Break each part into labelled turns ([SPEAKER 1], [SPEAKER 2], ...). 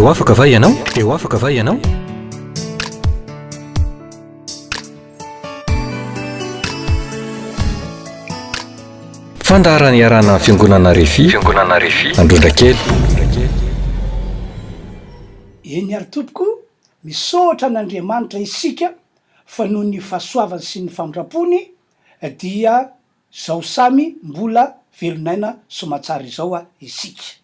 [SPEAKER 1] Eo afaka va ianao? Eo afaka va ianao? Fandarany iarana fiangonana RHEFI Androndrakely.
[SPEAKER 2] Eny ary tompoko, misaotra an'Andriamanitra isika fa noho ny fahasoavany sy ny famindrapony dia zao samy mbola velonaina somatsara izao isika.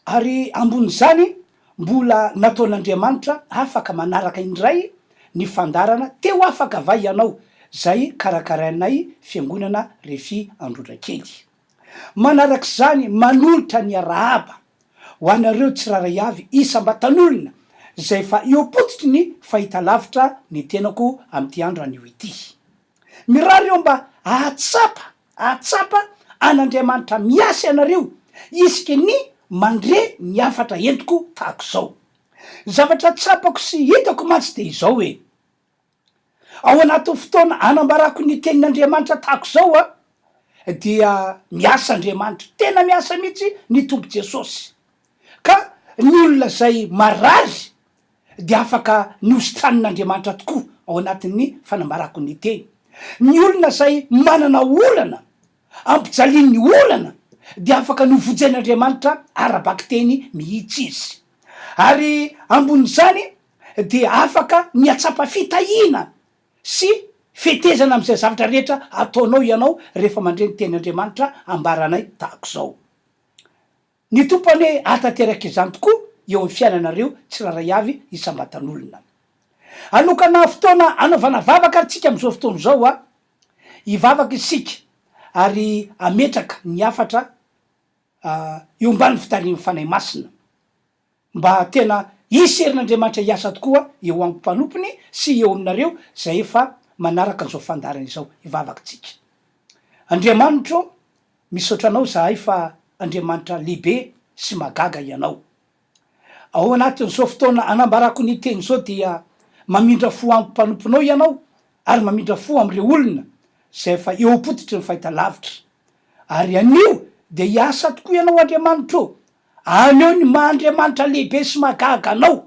[SPEAKER 2] Ary ambony zany mbola nataon'Andriamanitra afaka manaraka indray ny fandarana teo afaka va ianao, zay karakarainay fiangonana RHEFI Androndrakely. Manarak'izany manolotra ny arahaba ho anareo tsiraray avy isam-batan'olona zay fa iopototry ny fahitalavitra ny tenako am'ty andro anio ity. Mirary eo mba ahatsapa an'Andriamanitra miasa ianareo isika ny mandre ny afatra entiko tahako zao. Zavatra tsapako sy hitako mantsy de izao hoe ao anatin'ny fotoana anambarako ny tenin'Andriamanitra tahako zao dia miasa Andriamanitra, tena miasa mihitsy ny tompo Jesosy. Ka ny olona zay marary dia afaka niositran'Andriamanitra tokoa ao anatin'ny fanambarako ny teny. Ny olona zay manana olana, ampijalian'ny olana, dia afaka novojen'Andriamanitra arabaky teny mihitsy izy. Ary ambon'izany dia afaka niatsapa fitahiana sy fetezana am'izay zavatra rehetra ataonao ianao rehefa mandre ny tenin'Andriamanitra ambaranay tahako zao. Ny tompony atanteraka izany tokoa eo amin'ny fiainanareo tsiraray avy isam-batan'olona. Anokana fotoana anaovana vavaka atsika am'izao fotoana zao hivavaka isika ary ametraka ny afatra eo ambany fitarian'ny fanahy masina mba tena iserin'Andriamanitra hiasa tokoa eo amin'ny mpanompony sy eo aminareo zay efa manaraka an'izao fandarana izao hivavaka tsika. Andriamanitro, misaotra anao zahay fa Andriamanitra lehibe sy magaga ianao. Ao anatin'izao fotoana anambarako ny teny zao dia mamindra fo amin'ny mpanomponao ianao ary mamindra fo am'ireo olona zay efa eo apototry ny fahitalavitra. Ary anio de hiasa tokoa ianao Andriamanitro, aneo ny maha-Andriamanitra lehibe sy magaga anao.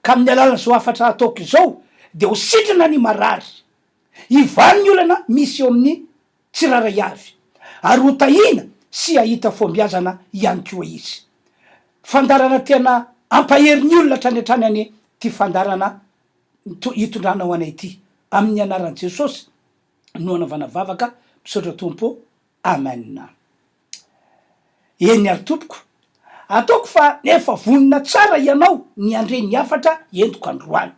[SPEAKER 2] Ka amin'ny alalan'izao afatra ataoko izao de ho sitrana ny marary, hivaliny olana misy eo amin'ny tsiraray avy, ary ho tahina sy ahita fombiazana ihany koa izy. Fandarana tena ampaherin'ny olona hatrany hatrany any ty fandarana hitondranao anay ity. Amin'ny anaran'i Jesosy no anaovana vavaka, misaotra tompo, amen. Eny ary tompoko, ataoko fa efa vonona tsara ianao ny andre ny afatra entiko androany.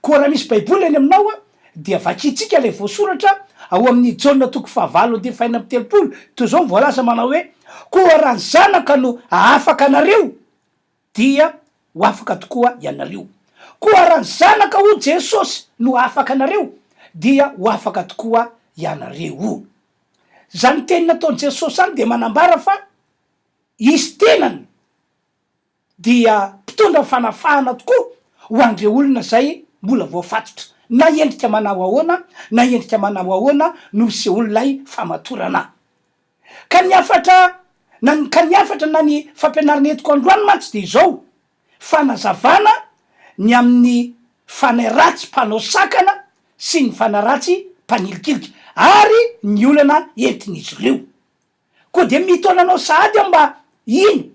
[SPEAKER 2] Koa raha misy baiboly eny aminao dia vakitsika lay voasoratra ao amin'ny Jaona 5:7 toy zao voalaza manao hoe koa raha ny zanaka no afaka anareo dia ho afaka tokoa ianareo. Koa raha ny zanaka ho Jesosy no afaka anareo dia ho afaka tokoa ianareo. Zany teny nataon'i Jesosy any de manambara fa izy tenany dia mpitondra fanafahana tokoa ho andreo olona zay mbola voafatotra, na endrika manao ahoana na endrika manao ahoana no se olonay famatorana. Ka ny afatra na ny fampianarana entiko androany mantsy de izao fanazavana ny amin'ny fanahy ratsy mpanao sakana sy ny fanahy ratsy mpanilikilika ary ny olana entin'izy ireo. Koa de mitaonanao sahady mba iny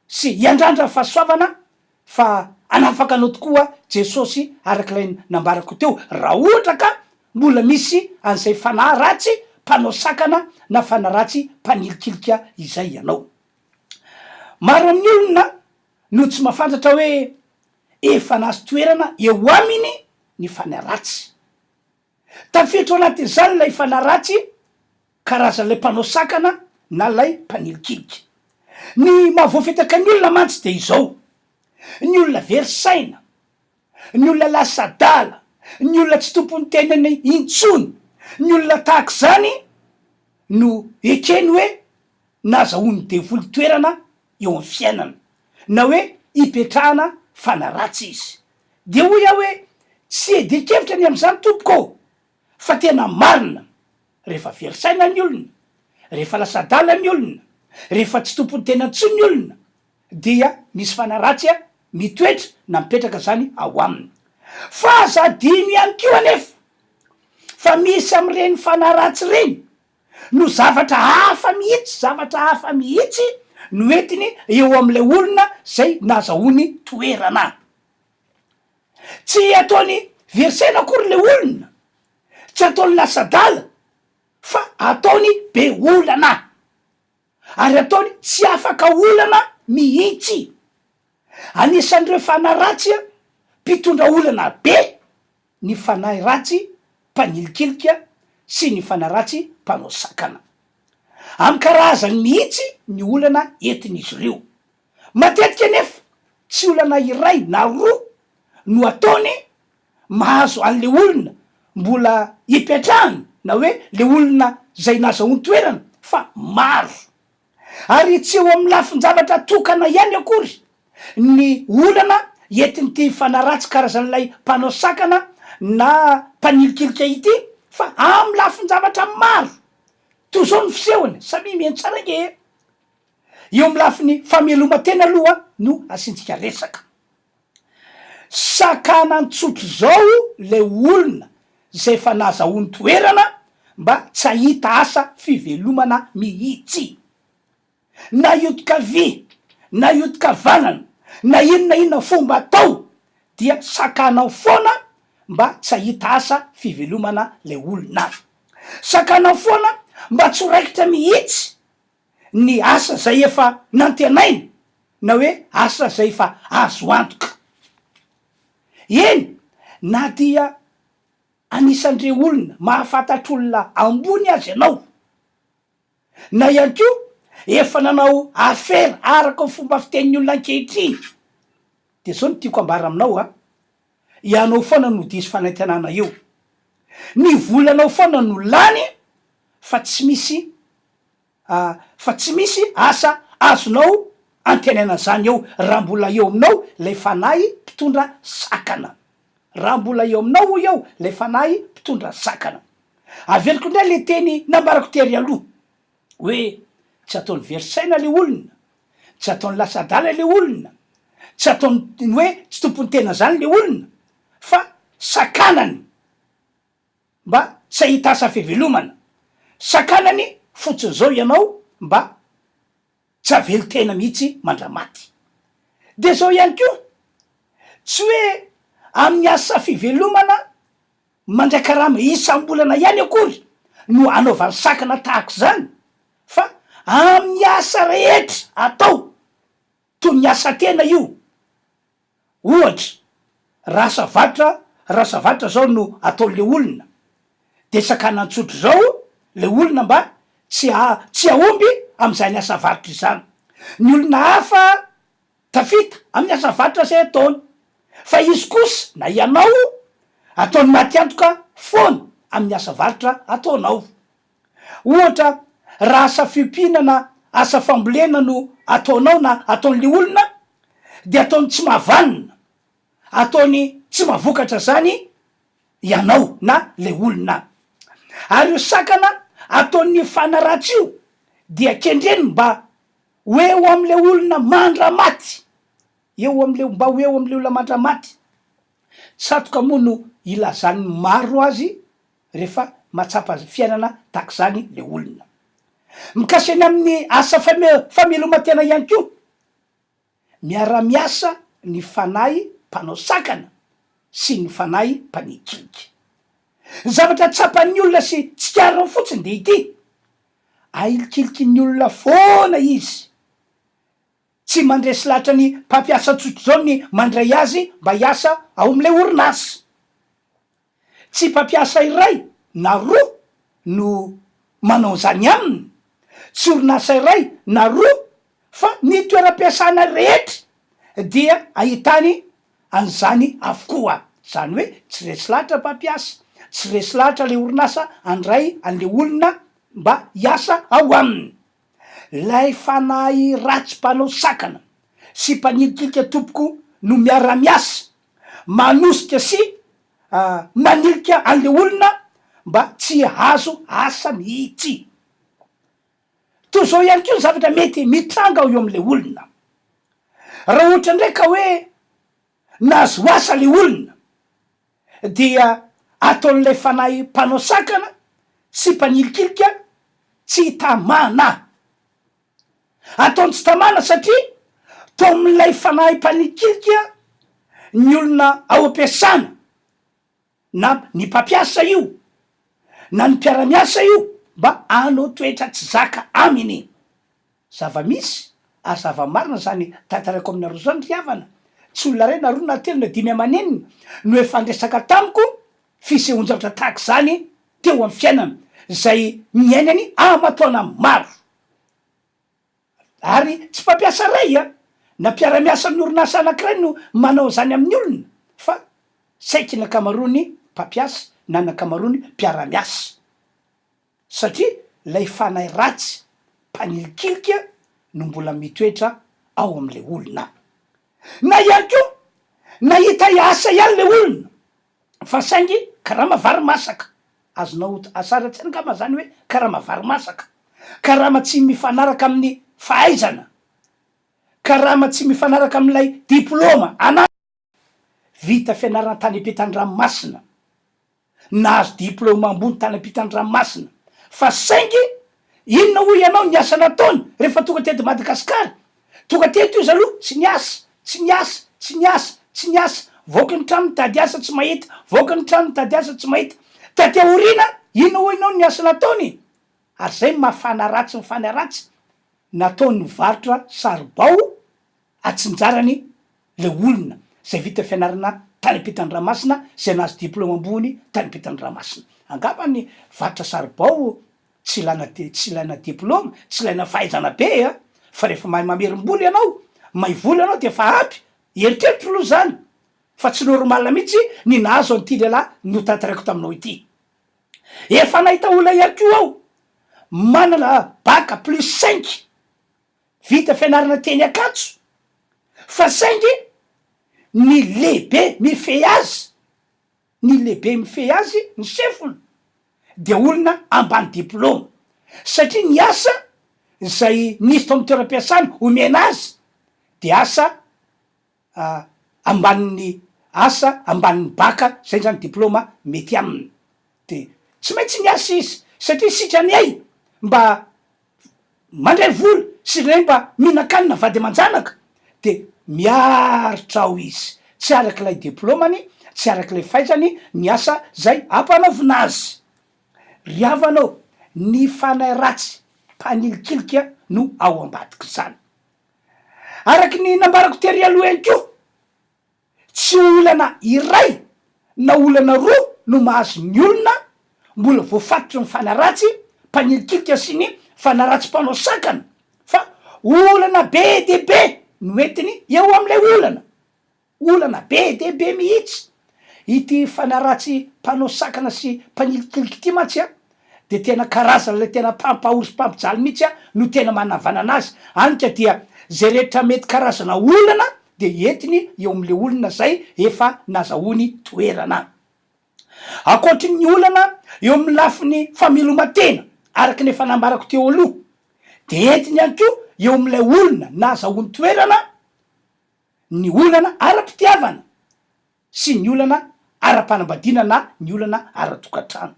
[SPEAKER 2] sy hiandrandra fahasoavana fa anafaka anao tokoa Jesosy arak'ilay nambarako teo, raha ohatra ka mbola misy an'izay fanahy ratsy mpanao sakana na fanahy ratsy mpanilikilika izay ianao. Maro amin'ny olona no tsy mahafantatra hoe efa nahazo toerana eo aminy ny fanahy ratsy. Tafiditra ao anatin'izany lay fanahy ratsy, karazan'lay mpanao sakana na lay mpanilikilika. Ny mahavoafetaka ny olona mantsy de izao: ny olona verisaina, ny olona lasadala, ny olona tsy tompony tenany intsony, ny olona tahaka zany no ekeny hoe nazahoany devoly toerana eo amin'ny fiainana na hoe hipetrahana fanahy ratsy izy. De hoy aho hoe tsy edikevitra ny am'izany tompoko, fa tena marina rehefa verisaina ny olona, rehefa lasadala ny olona, rehefa tsy tompony tena ntsony ny olona dia misy fanahy ratsy mitoetra na mipetraka zany ao aminy. Fa zadiny ihany kio anefa fa misy am'ireny fanahy ratsy reny no zavatra hafa mihitsy no entiny eo am'le olona zay nazahoany toerana. Tsy ataony versena akory le olona, tsy ataony lasa-dala, fa ataony be olana, ary ataony tsy afaka olana mihitsy. Anisan'ireo fanahy ratsy mpitondra olana be ny fanahy ratsy mpanilikilika sy ny fanahy ratsy mpanao sakana. Amy karazany mihitsy ny olana entin'izy ireo. Matetika nefa tsy olana iray na roa no ataony mahazo an'le olona mbola hipetrahany na hoe le olona zay nazahoany toerana, fa maro. Ary tsy eo amin'ny lafin-javatra tokana ihany akory ny olana entin'ity fanahy ratsy karazan'ilay mpanao sakana na mpanilikilika ity, fa amy lafin-javatra maro. Toy zao ny fisehony, samy miheno tsara nge. Eo amy lafiny fameloma-tena aloha no asintsika resaka. Sakana tsotro zao le olona zay efa nazahoany toerana mba tsy hahita asa fivelomana mihitsy. Na iotika vy, na iotika vanana, na inona fomba atao, dia sakanao foana mba tsy hahita asa fivelomana le olona. Sakanao foana mba tsy raikitra mihitsy ny asa zay efa nantenainy, na hoe asa zay efa azo antoka. Eny, na dia anisan'ireo olona mahafatatr'olona ambony azy ianao, na ihany ko efa nanao afera araka fomba fitenin'ny olona ankehitriny, de zao no tiako ambara aminao ianao foana no diso fanantenana eo. Ny volanao foana no lany fa tsy misy asa azonao antenana zany eo raha mbola eo aminao le fanahy mpitondra sakana. Raha mbola eo aminao eo le fanahy mpitondra sakana. Aveliko indray le teny nambarako tery aloha hoe tsy ataony versaina le olona, tsy ataony lasa-dala le olona, tsy ataony hoe tsy tompony tena zany le olona, fa sakanany mba tsy hahita asa fivelomana. Sakanany fotsiny zao ianao mba tsy havelo tena mihitsy mandramaty. De zao ihany ko tsy hoe amin'ny asa fivelomana mandraika raha isam-bolana ihany akory no anaovany sakana tahako zany, fa amin'ny asa rehetra atao toy ny asa tena io. Ohatra, rasa vatra zao no ataon'le olona, de sakanany tsotro zao le olona mba tsy aomby am'izany asa varitra izany. Ny olona hafa tafita amin'ny asa varitra zay ataony, fa izy kosa na ianao ataony maty antoka foana amin'ny asa varitra ataonao. Ohatra, raha asa fiompiana, asa fambolena no ataonao na ataon'le olona, de ataony tsy mahavanina, ataony tsy mahavoakatra zany ianao na le olona. Ary io sakana ataon'ny fanahy ratsy io dia kendreny mba hoe eo am'le olona mandramaty, mba ho eo am'le olona mandramaty. Satoka moa no ilazany maro azy rehefa matsapa fiainana tahaka zany le olona. Mikasiny amin'ny asa fameloma-tena ihany ko, miara-miasa ny fanahy mpanao sakana sy ny fanahy mpanilikilika. Zavatra tsapan'ny olona sy tsikariny fotsiny de ity: ailikilikin'ny olona foana izy, tsy mandresy lahatra ny mpampiasa tsotro zao ny mandray azy mba hiasa ao am'le orinasa. Tsy mpampiasa iray na roa no manao zany aminy, tsy orinasa iray na roa, fa ny toeram-piasana rehetra dia ahitany an'izany avokoa. Zany hoe tsy resy lahatra mpampiasa, tsy resy lahatra le orinasa andray an'le olona mba hiasa ao aminy. Lay fanahy ratsy mpanao sakana sy mpanilikilika tompoko no miara-miasa manosika sy manilika an'le olona mba tsy hahazo asa mihitsy. Toy zao ihany ko ny zavatra mety mitranga eo am'le olona. Raha ohatra ndraiky ka hoe nazo asa le olona dia ataon'lay fanahy mpanao sakana sy mpanilikilika tsy tamana. Ataony tsy tamana satria to amin'ilay fanahy mpanilikilika ny olona ao am-piasana na ny mpampiasa io na ny mpiara-miasa io mba anao toetra tsy zaka aminy. Zava-misy ary zava-marina zany tantaraiko amin'ny aroa zany ry havana. Tsy olona ray na roa na telo na dimy amanenina no efa andresaka tamiko fisehonjavatra tahaka zany teo amin'ny fiainana zay miainany amatoana maro. Ary tsy mpampiasa ray na mpiara-miasa amin'ny orinasa anankiray no manao zany amin'ny olona, fa saiky ny ankamaroany mpampiasa na ny ankamaroany mpiara-miasa. Satria lay fanahy ratsy mpanilikilika no mbola mitoetra ao am'le olona. Na ihany ko nahita asa ihany le olona fa saingy karaha mavary masaka. Azonao asaratsy ny kama zany hoe karaha mavary masaka, karaha tsy mifanaraka amin'ny fahaizana, karaha tsy mifanaraka amin'ilay diplôma ana vita fianarana tany ampitan-dranomasina, nahazo diplôma ambony tany ampitan-dranomasina, fa saingy inona ho ianao ny asa nataony rehefa tonga teto Madagasikara? Tonga teto izy aloha tsy niasa, tsy niasa, tsy niasa, tsy niasa, voky ny trano mitady asa tsy mahita, voky ny trano mitady asa tsy mahita. Taty aorina inona ho ianao ny asa nataony? Ary zay mafana ratsy mifana ratsy nataony nivarotra saribao atsinjarany le olona zay vita fianarana tany ampitan-dranomasina, zay nahazo diplôma ambony tany ampitan-dranomasina. Angamba ny varotra saribao tsy ilaina diplôma, tsy ilaina fahaizana be fa rehefa mahay mamerim-bola ianao, mahay vola ianao de fa ampy. Eritreritro aloha zany fa tsy normalina mihitsy ny nahazo an'ity lehilahy no tantaraiko taminao ity. Efa nahita olona ihany ko aho manana baka plus 5 vita fianarana teny Ankatso, fa saingy ny lehibe mifehy azy, ny lehibe mifehy azy ny sefony de olona ambany diplôma, satria ny asa zay nisy to amin'ny toeram-piasana omena azy de asa ambanin'ny asa ambanin'ny baka, zay zany diplôma mety aminy. De tsy maintsy niasa izy satria sitrany ay mba mandray vola, sitrany mba mihinan-kanina vady aman-janaka, de miaritra ao izy, tsy arak'ilay diplômany, tsy arak'ilay fahaizany ny asa zay ampanaovina azy. Ry havanao, ny fanahy ratsy mpanilikilika no ao ambadiky zany. Araky ny nambarako tery aloha ihany ko, tsy olana iray na olana roa no mahazo ny olona mbola voafatotry ny fanahy ratsy mpanilikilika sy ny fanahy ratsy mpanao sakana, fa olana be de be no entiny eo am'ilay olana be de be mihitsy. Ity fanahy ratsy mpanao sakana sy mpanilikilika ity mantsy de tena karazana le tena mpampahory sy mpampijaly mihitsy no tena manavanana azy. Anika dia zay rehetra mety karazana olana de entiny eo am'le olona zay efa nazahoany toerana. Akoatry ny olana eo amin'ny lafiny fameloma-tena araky ny efa nambarako teo aloha, de entiny ihany ko eo am'ilay olona nazahoany toerana, ny olana ara-pitiavana sy ny olana ara-panambadiana na ny olana ara-tokantrano.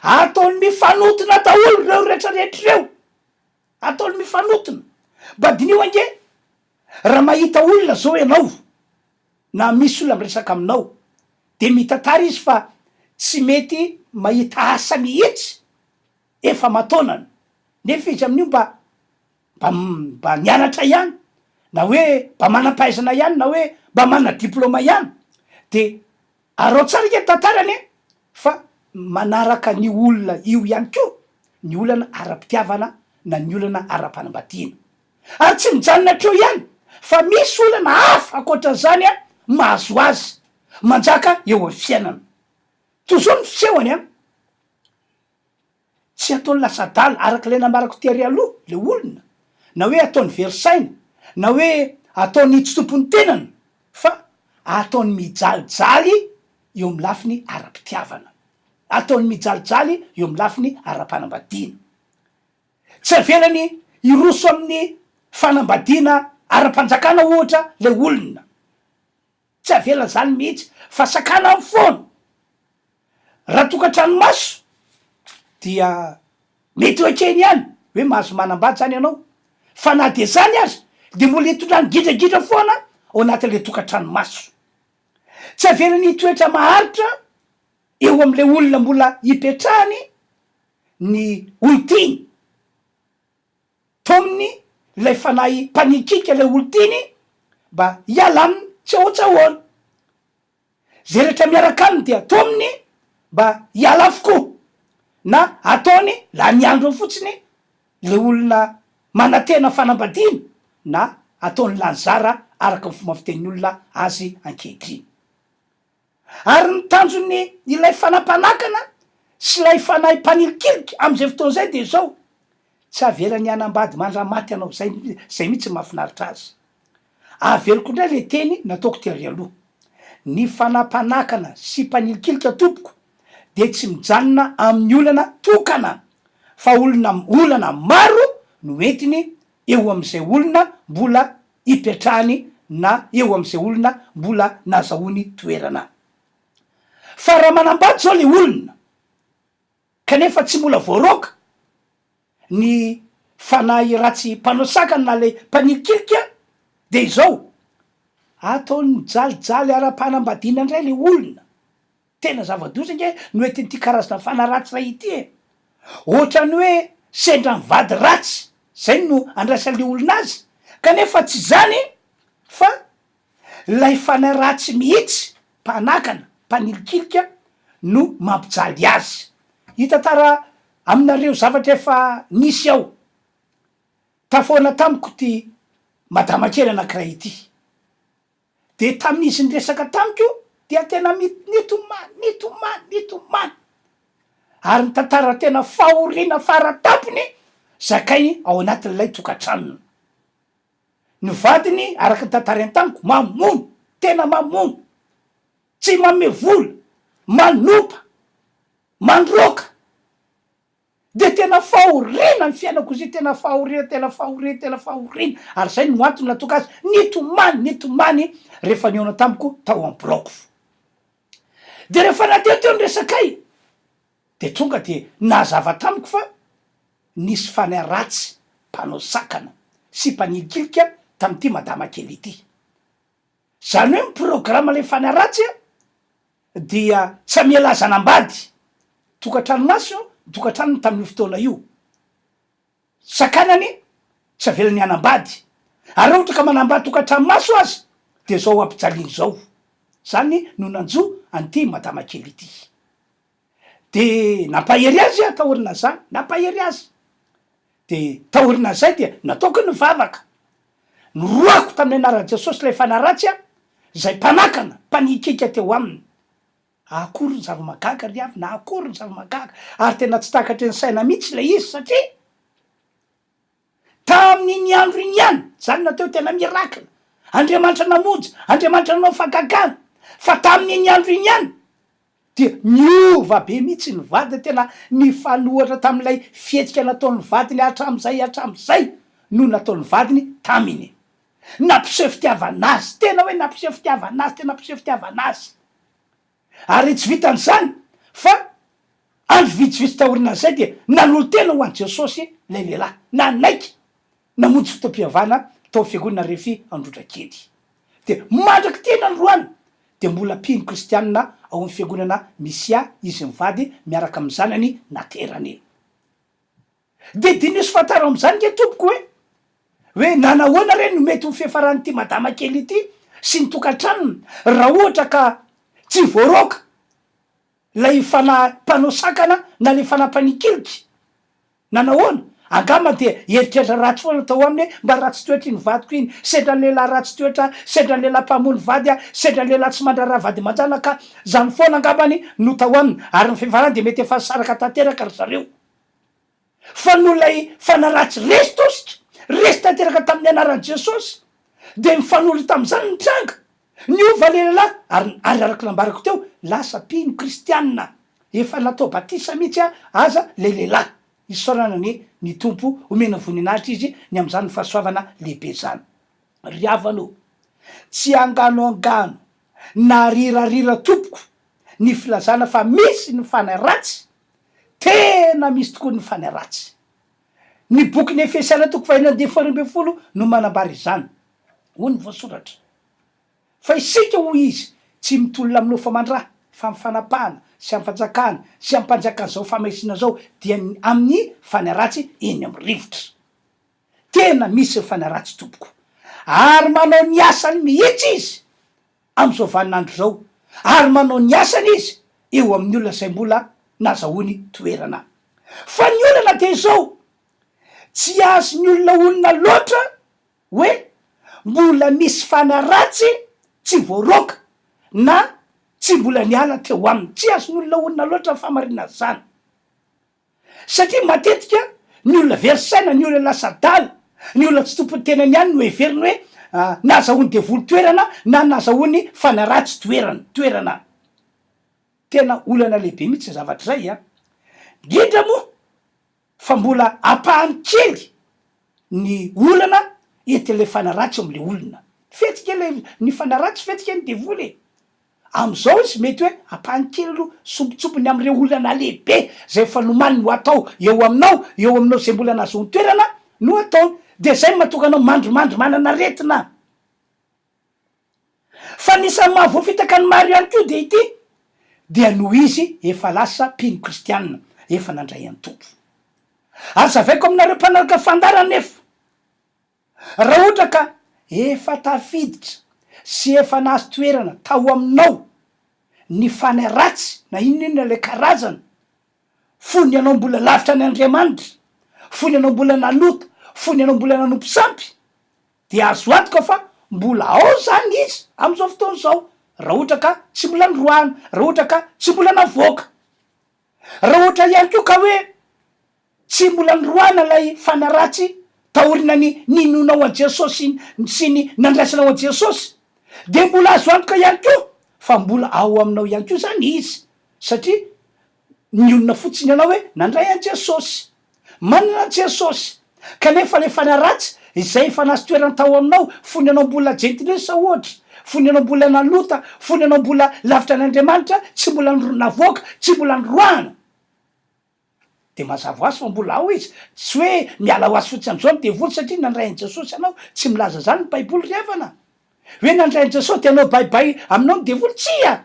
[SPEAKER 2] Ataony mifanotona daholo reo rehetrarehetra reo, ataony mifanotona. Badinio ange raha mahita olona zao ianao na misy olona miresaka aminao de mitantara izy fa tsy mety mahita asa mihitsy efa mataonany, nefa izy amin'io mba nianatra ihany, na hoe mba manam-pahaizana ihany, na hoe mba mana diplôma ihany, de arao tsara ike tantarany fa manaraka ny olona io ihany ko, ny olana ara-pitiavana na ny olana ara-panambadiana. Ary tsy mijanona treo ihany fa misy olana hafa akoatran'izany mahazo azy manjaka eo amin'ny fiainana. Toy zao ny fisehony tsy ataony lasa-dala arak'ilay nambarako tery aloha le olona, na hoe ataony verisaina, na hoe ataony tsy tompony tenana, fa ataony mijalijaly eo amin'ny lafiny ara-pitiavana, ataony mijalijaly eo amin'ny lafiny ara-panambadiana. Tsy avelany iroso amin'ny fanambadiana ara-panjakana ohatra le olona, tsy avela zany mihitsy fa sakana am foana raha tokantrano maso dia mety oatreny ihany hoe mahazo manambady zany ianao fa na de zany azy de mbola hitondrany gidragidra foana ao anatin'le tokantrano maso tsy avela ny toetra maharitra eo am'le olona mbola hipetrahany ny olotiny tominy lay fanahy mpanikika lay olotiny mba hiala aminy tsy ahoatsahoana zay rehetra miaraka aminy dia tominy mba hiala avokoa na ataony la ny andro fotsiny le olona manantena fanambadiana na ataony lanzara araka ny fomba fiten'ny olona azy ankehitriny ary ny tanjony ilay fanampanakana sy lay fanahy mpanilikiliky am'izay fotoana zay de zao tsy avelany anambady mandramaty anao zay mihitsy mahafinaritra azy aveloko indray le teny nataoko tery aloha ny fanampanakana sy mpanilikilika tompoko de tsy mijanona amin'ny olana tokana fa olana maro no entiny eo am'izay olona mbola hipetrahany na eo am'izay olona mbola nazahoany toerana fa raha manambady zao le olona kanefa tsy mbola voaroka ny fanahy ratsy mpanao sakana na le mpanilikilika de izao ataony mijalijaly ara-panambadiana indray le olona tena zava-doza nge no etin'ity karazana fanahy ratsy raha ity e ohatrany hoe sendra mivady ratsy zay no andraisan'le olona azy kanefa tsy zany fa lay fanahy ratsy mihitsy mpanakana mpanilikilika no mampijaly azy hitatara aminareo zavatra efa nisy ao tafoana tamiko ty madama kely anakiray ity de tamin'izy nyresaka tamiko dia tena nitomany ary ny tantara tena fahoriana faratapony zakainy ao anatin'ilay tokantranony ny vadiny araky ny tantarany tamiko mamono tena mamono tsy mame vola manopa mandroka de tena fahoriana ny fiainako izy tena fahoriana ary zay no antony natoka azy nitomany rehefa niona tamiko tao ambroko de rehefa nateo teo ny resakay de tonga de nahazava tamiko fa nisy fanahy ratsy mpanao sakana sy mpanilikilika tam'ity madama kely ity zany hoe miprograma le fanahy ratsy dia tsy amiala zanambady tokantrano maso tokantranony tamin'io fotoana io sakanany tsy avelany anambady ary ohatra ka manambady tokantrano maso azy de zao ampijaliany zao zany no nanjo an'ity madama kely ity de nampahery azy atahorina zany nampahery azy de tahorina zay dia nataoko ny vavaka noroako tamin'ny anaran'i jesosy lay fanahy ratsy zay mpanakana mpanikika teo aminy akory ny zava-magaga ry avy na akory ny zava-magaga ary tena tsy takatry ny saina mihitsy le izy satria tamin'iny andro iny ihany zany nateo tena mirakina andriamanitra namonjy andriamanitra nanao fagagana fa tamin'iny andro iny ihany dia miova be mihitsy ny vady tena ny falohatra tamin'ilay fihetsika nataon'ny vadiny hatram'izay no nataon'ny vadiny taminy nampiseho fitiavana azy tena hoe nampiseho fitiavana azy tena nampiseho fitiavana azy ary tsy vitan'izany fa andro vitsivitsy tahorina zay dia nanolo tena ho an' jesosy lay lehilahy nanaiky namonjy fotoam-pihavana tao fiangonana RHEFI Androndrakely de mandraky tena androany de mbola mpino kristianina ao amin'ny fiangonana misia izy mivady miaraka amin'ny zanany naterany de dinisy fataro am'izany nge tompoko hoe nanahoana reny no mety ho fiafaran'ity madama kely ity sy ny tokantranony raha ohatra ka tsy voaroka lay fanahy mpanao sakana na le fanahy mpanikiliky nanahoana angama de heritreritra ratsy foana tao aminy mba ratsy toetra iny vadiko iny sendra ny lehilahy ratsy toetra sendra ny lehilahy mpamono vady sendra ny lehilahy tsy mandraraha vady manjana ka zany foana angambany no tao aminy ary ny fivarany de mety efa saraka tanteraka ry zareo fa no lay fanahy ratsy resy tanteraka tamin'ny anaran'i jesosy de mifanolo tam'izany ny tranga niova le lehilahy ary araky nambarako teo lasa mpino kristianina efa natao batisa mihitsy aza le lehilahy isorana ny tompo omena voninahitra izy ny am'izany ny fahasoavana lehibe zany ry avano tsy angano narirarira tompoko ny filazana fa misy ny fanahy ratsy, tena misy tokoa ny fanahy ratsy. Ny boky ny Efesiana toko 2:20 no manambara izany. Ho ny voasoratra fa isika ho izy tsy mitolona aminao famandraha fa mifanapahana sy am'fanjakana sy am'mpanjakana zao famaisina zao dia amin'ny fanahy ratsy eny amin'ny rivotra. Tena misy fanahy ratsy tompoko ary manao ny asany mihitsy izy am'izao vaninandro zao, ary manao ny asany izy eo amin'ny olona zay mbola nazahoany toerana. Fa ny olana de zao tsy azo ny olona loatra hoe mbola misy fanahy ratsy tsy voaroka na tsy mbola niala teo aminy, tsy azo ny olona loatra famarina zany. Satria matetika ny olona verisaina, ny olona lasa dala, ny olona tsy tompony tenany ihany no heveriny hoe nazahoany devoly toerana na nazahoany fanahy ratsy toerana. Tena olana lehibe mihitsy zavatra zay a. Indrindra moa fa mbola apahany kely ny olana etyle fanahy ratsy am'le olona. Fetika le ny fanahy ratsy fetika ny devoly am'izao izy mety hoe apahany kely aloha sombitsombony am'ireo olana lehibe zay fa nomany no atao eo aminao zay mbola nazahoany toerana no atao. De zay mahatonga anao mandromandry manana retina. Fa nisany mahavoafitaka ny maro ihany ko de ity dia noho izy efa lasa mpino kristianina, efa nandray any tompo. Ary zavaiko aminareo mpanaraka fandarana nefa, raha ohatra ka efa tafiditra sy efa nahazo toerana tao aminao ny fanahy ratsy na inonina le karazana, fony ianao mbola lavitra ny Andriamanitra, fony ianao mbola nalota, fony ianao mbola nanompo sampy, de azo antoka fa mbola ao zany izy am'izao fotoana zao, raha ohatra ka tsy mbola noroana, raha ohatra ka tsy mbola navoaka. Raha ohatra ihany ko ka hoe tsy mbola noroana lay fanahy ratsy taorina ny ninonao an Jesosy sy ny nandraisanao an Jesosy, de mbola azo antoka ihany ko fa mbola ao aminao ihany ko zany izy, satria ny olona fotsiny ianao hoe nandray an Jesosy, manana an Jesosy, kanefa le fanahy ratsy izay efa nahazo toerana tao aminao, fony ianao mbola gentilesa ohatra, fony ianao mbola nalota, fony ianao mbola lavitra an'Andriamanitra, tsy mbola navoaka, tsy mbola noroana, de mazava ho azy fa mbola ao izy. Tsy hoe miala ho azy fotsiny am'izao ny devoly satria nandray an Jesosy anao, tsy milaza zany ny baiboly revana hoe nandray an Jesosy de anao baibay aminao ny devoly, tsia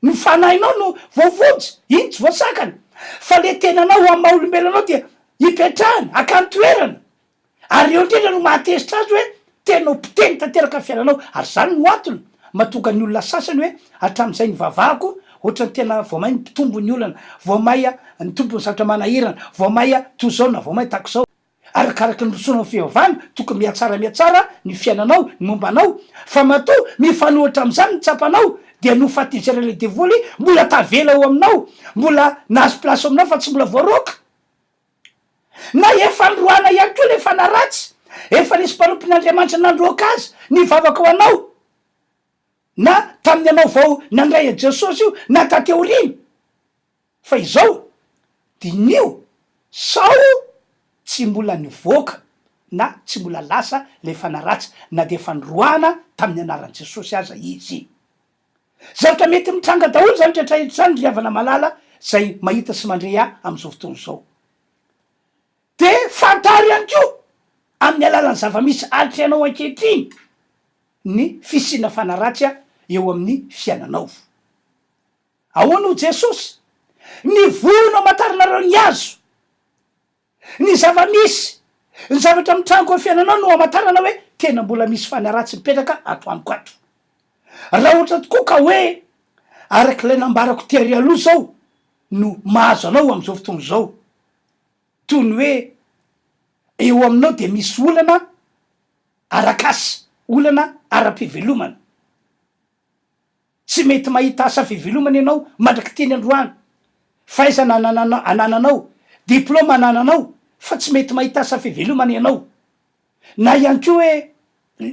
[SPEAKER 2] ny fanahinao no voavotsy, iny tsy voasakany, fa le tenanao amin'ny maha olombelonao dia hipetrahany akany toerana. Ary eo indrindra no mahatezitra azy hoe tenao mpiteny tanteraka fiainanao. Ary zany no antony mahatonga ny olona sasany hoe hatramin'izay ny vavahako ohatrany tena vao may ny mpitombo ny olana, vao may ny tombony zavatra manahirana, vao may toy zao na vao may tako zao. Arakaraky ny rosoana fivavahana tokony mihatsara ny fiainanao, ny mombanao, fa matoa mifanohitra am'zany ny tsapanao dia no fahatezerany devoly mbola tavela ao aminao, mbola nahazo plasy aminao fa tsy mbola voaroka. Na efa noroana ihany ko le fanahy ratsy, efa nisy mpanompon'Andriamanitra nandroaka azy ny vavaka ho anao, na tamin'ny anao vao nandray a Jesosy io na tateoriny, fa izao dinio sao tsy mbola nivoaka na tsy mbola lasa le fanahy ratsy, na de efa noroana tamin'ny anaran'i Jesosy aza izy. Zavatra mety mitranga daholo zany rehetrarehetra zany ry havana malala zay mahita sy mandre am'izao fotoana zao. De fantary ihany ko amin'ny alalan'ny zava-misy alitra ianao ankehitriny ny fisina fanahy ratsy eo amin'ny fiainanao. Ahoana ho Jesosy? Ny vono amantaranareo ny azo, ny zava-misy, ny zavatra mitrango amin'ny fiainanao no amantarana hoe tena mbola misy fanahy ratsy mipetraka ato amiko ato. Raha ohatra tokoa ka hoe arak'ilay nambarako tery aloha zao no mahazo anao am'izao fotoana zao, toy ny hoe eo aminao de misy olana arak'asa, olana ara-pivelomana, tsy mety mahita asa fivelomana ianao mandraky teny androany, faizana anananao, diplôma anananao, fa tsy mety mahita asa fivelomana ianao. Na ihany ko hoe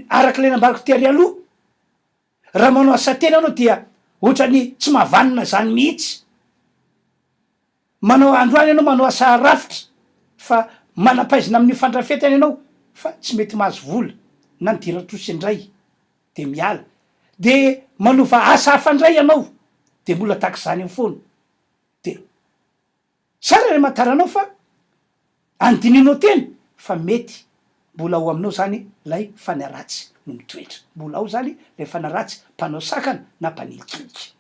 [SPEAKER 2] arak'ilay nambarako tery aloha, raha manao asa tena anao dia ohatrany tsy mahavanina zany mihitsy. Manao androany ianao manao asa rafitra fa manampaizina amin'ny fandrafetana ianao fa tsy mety mahazo vola na nidira trosy indray de miala. de manova asa hafandray ianao de mbola tahaky zany amy foana de tsara re mataranao fa andininao tena fa mety mbola ao aminao zany lay fanaratsy no mitoetra, mbola ao zany lay fanaratsy mpanao sakana na mpanilikiliky.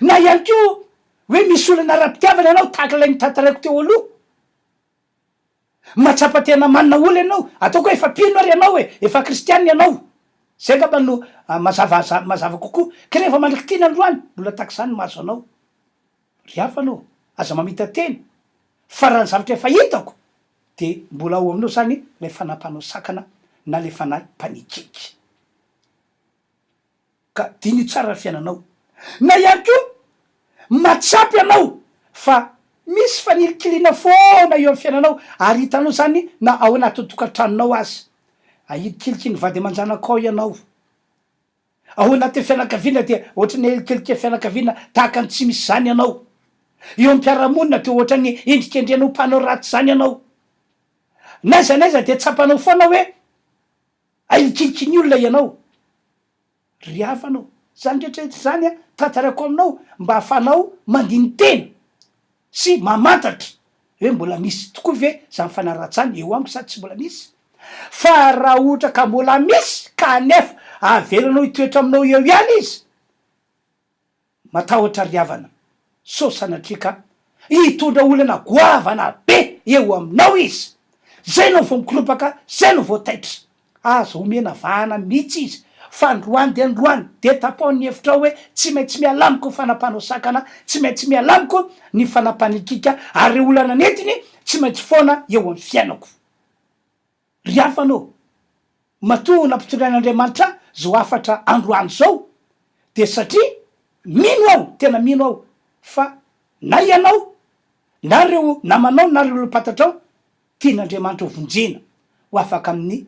[SPEAKER 2] Na ihany ko hoe misy olana ara-pitiavana ianao tahaky lay nitantaraiko teo aloha, matsapa tena manina olo ianao, ataoko hoe efa pino ary ianao hoe efa kristianina ianao, zay ngamba no mazava kokoa ka rehefa mandriky tina androany mbola tahaky zany mahazo anao. Ry hafa anao aza mamita teny fa raha ny zavatra efa hitako de mbola ao aminao zany lay fanampanao sakana na le fanahy mpanikiky, ka diny tsara fiainanao. Na ihany ko matsapy ianao fa misy fanilikilina foana eo amy fiainanao ary hitanao zany na ao anaty tokantranonao azy ahilikiliky ny vady aman-janakao ianao, ao anaty fianakaviana de ohatrany helikilika fianakaviana tahaka ny tsy misy zany ianao, eo amy mpiaramonina de ohatrany endrikendrenao mpanao ratsy zany ianao, naiza naiza de tsapanao foana hoe ahilikiliky ny olona ianao. Ry hafanao zany rehetrarehetra zany a tantarako aminao mba hafanao mandiny tena sy mamantatra hoe mbola misy tokoa ve zany fanaratsy zany eo amiko sady tsy mbola misy. Fa raha ohatra ka mbola misy ka nefa avelanao hitoetra aminao eo ihany izy, matahotra ry havana, so sanatrika hitondra olana goavana be eo aminao izy, zay nao vo mikorompaka, zay no vo taitra, azo omena vahana mihitsy izy fa androany de tapaony hevitrao hoe tsy maintsy mialamiko fanampanao sakana, tsy maintsy mialamiko ny fanampanikika ary olana netiny tsy maintsy foana eo amy fiainako. Ry hafanao matoa nampitondrain'Andriamanitra zao afatra androany zao de satria mino aho, tena mino aho fa na ianao na reo namanao na reo olom-patatrao tian'Andriamanitra ho vonjena ho afaka amin'ny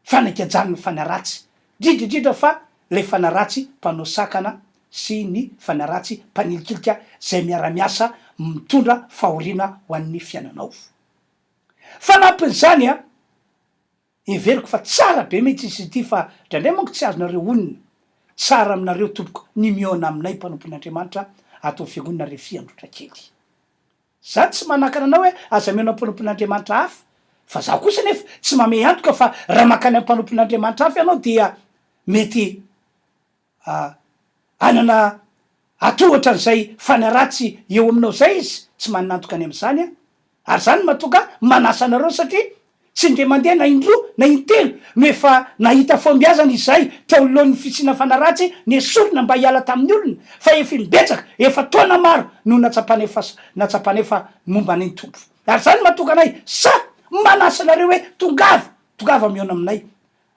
[SPEAKER 2] fanakajanony fanaratsy, dridridrindra fa le fanaratsy mpanao sakana sy ny fanaratsy mpanilikilika zay miara-miasa mitondra fahoriana ho an'ny fiainanao. Fanampin'izany a everiko fa tsara be mihitsy izy ity fa ndraindray manko tsy azonareo onina, tsara aminareo tompoko ny miona aminay mpanompon'Andriamanitra atao fiangonana RHEFI Androndrakely. Za tsy manakana anao hoe aza miona mpanompon'Andriamanitra hafa, fa za kosa nefa tsy mame antoka fa raha makany mpanompon'Andriamanitra hafa ianao dia mety anana atohatra an'izay fanaratsy eo aminao zay izy tsy manantoka any am'zany a, ary zany matonga manasa anareo satria tsy ndre mandeha na indroa na intelo no efa nahita fombiazana izay tao alohan'ny fisina fanaratsy ny esorina mba hiala tamin'ny olona, fa efa mibetsaka efa taona maro no natsapanefa momba ny tompo, ary zany matonga anay sa manasa anareo hoe tongava miona aminay.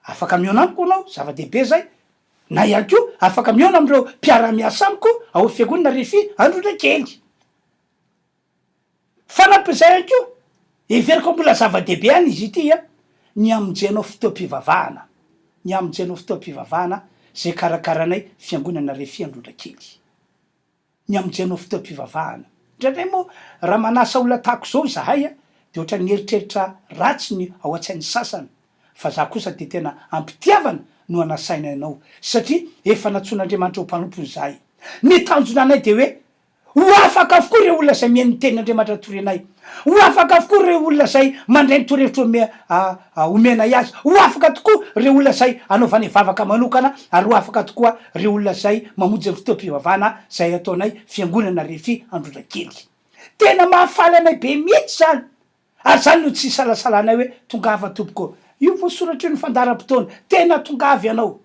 [SPEAKER 2] Afaka miona amiko anao zava-dehibe zay, na ihany ko afaka miona am'ireo mpiara-miasa amiko ao fiangonana RHEFI Androndrakely. Fanampin'izay ihany ko everiko mbola zava-dehibe any izy ity a, ny amonjenao fotoam-pivavahana, ny amonjenao fotoam-pivavahana zay karakaranay fiangonana RHEFI Androndrakely, ny amonjenao fotoam-pivavahana. Ndraindray moa raha manasa olona tahako zao izahay a de ohatra ny eritreritra ratsy ny ao an-tsain'ny sasany, fa za kosa de tena ampitiavana no anasaina ianao satria efa natsoan'Andriamanitra ho mpanompo zahay. Ny tanjona anay de hoe ho afaka avokoa reo olona zay mihaino ny tenin'Andriamanitra torenay, ho afaka avokoa reo olona zay mandray ny torevitra omenay azy, ho afaka tokoa reo olona zay anaovany vavaka manokana, ary ho afaka tokoa reo olona zay mamonjy ny fotoam-pivavahana zay ataonay fiangonana RHEFI Androndrakely. Tena mahafaly anay be mihitsy zany, ary zany no tsy salasalanay hoe tongava tompoko, io voasoratra io ny fandaram-potoana, tena tongavy ianao.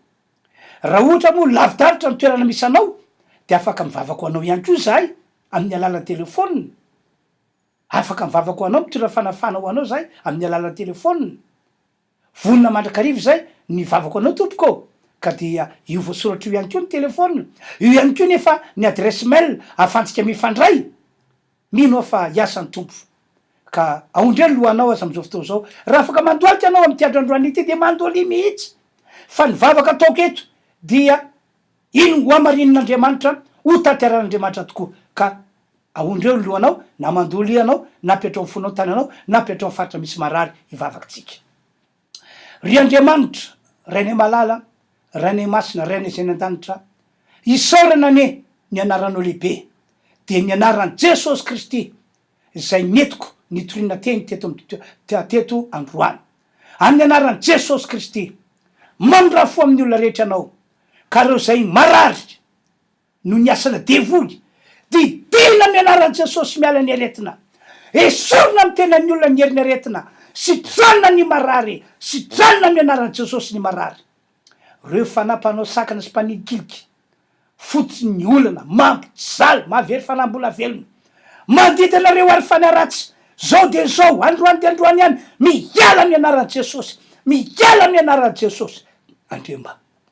[SPEAKER 2] Raha ohatra moa lavidavitra ny toerana misy anao de afaka mivavako anao ihany ko zahay amin'ny alalan'ny telefônina, afaka mivavako anao mitondra fanafana ho anao zahay amin'ny alalan'ny telefônina, vonona mandrakariva zay ny vavako anao tompoko, ka dia io voasoratra io ihany ko ny telefônina, io ihany ko nefa ny adresse mail afantsika mifandray. Mino aho fa hiasan'ny tompo, ka aondreo lohanao aza am'izao fotoana zao, raha afaka mandoalika anao amy tiandro androany ity de mandoaly mihitsy, fa ny vavaka ataoko eto dia ino ho amarin'Andriamanitra, ho tanteran'Andriamanitra tokoa, ka aondreo ny lohanao na mandoly anao na petrao amy fonao tany anao na petrao amy faritra misy marary hivavakitsika. Ry Andriamanitra rainay malala, rany masina rainy zay ny an-danitra isaorana ane ny anaranao lehibe de ny anaran' Jesosy Kristy zay netiko nitorina teny teto androany amin'ny anaran' Jesosy Kristy mamindra fo amin'ny olona rehetra anao ka reo zay marary no ny asana devoly didina amin'ny anaran' Jesosy miala ny aretina esorina amin'ny tenany olona ny heriny aretina sitrana ny marary sitrana amin'ny anaran' Jesosy ny marary reo fanampanao sakana sy mpanidikiliky fotsiny ny olana mampijaly mahavery fanambola velona mandidinareo ary fanaratsy zao de zao androany de androany ihany miala amin'ny anaran' Jesosy miala amin'ny anaran' Jesosy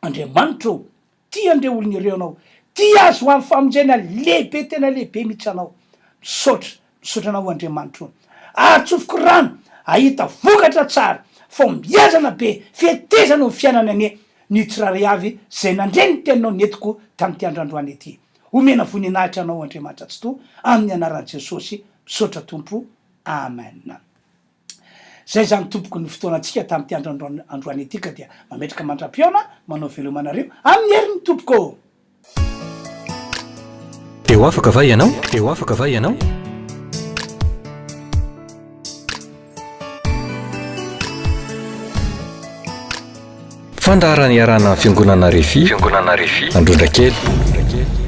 [SPEAKER 2] Andriamanitro tia andre olony ireo anao tia azo ho amin'ny famonjena lehibe tena lehibe mihitsy anao misaotra anao Andriamanitro atsofoko rano ahita vokatra tsara fo miazana be fihetezana ny fiainana ane ny tsirary avy zay nandreny ny teninao netiko tamin'ity androandroany ity omena voninahitra anao Andriamanitra tsy to amin'ny anaran'i Jesosy misaotra tompo amen zay zany tompoko ny fotoanantsika tamin'ity androany ity ka dia mametraka mandram-piona manao velomanareo amin'ny herin'ny tompoko
[SPEAKER 1] eo afaka va ianao fandaharany iarana fiangonana RHEFI Androndrakely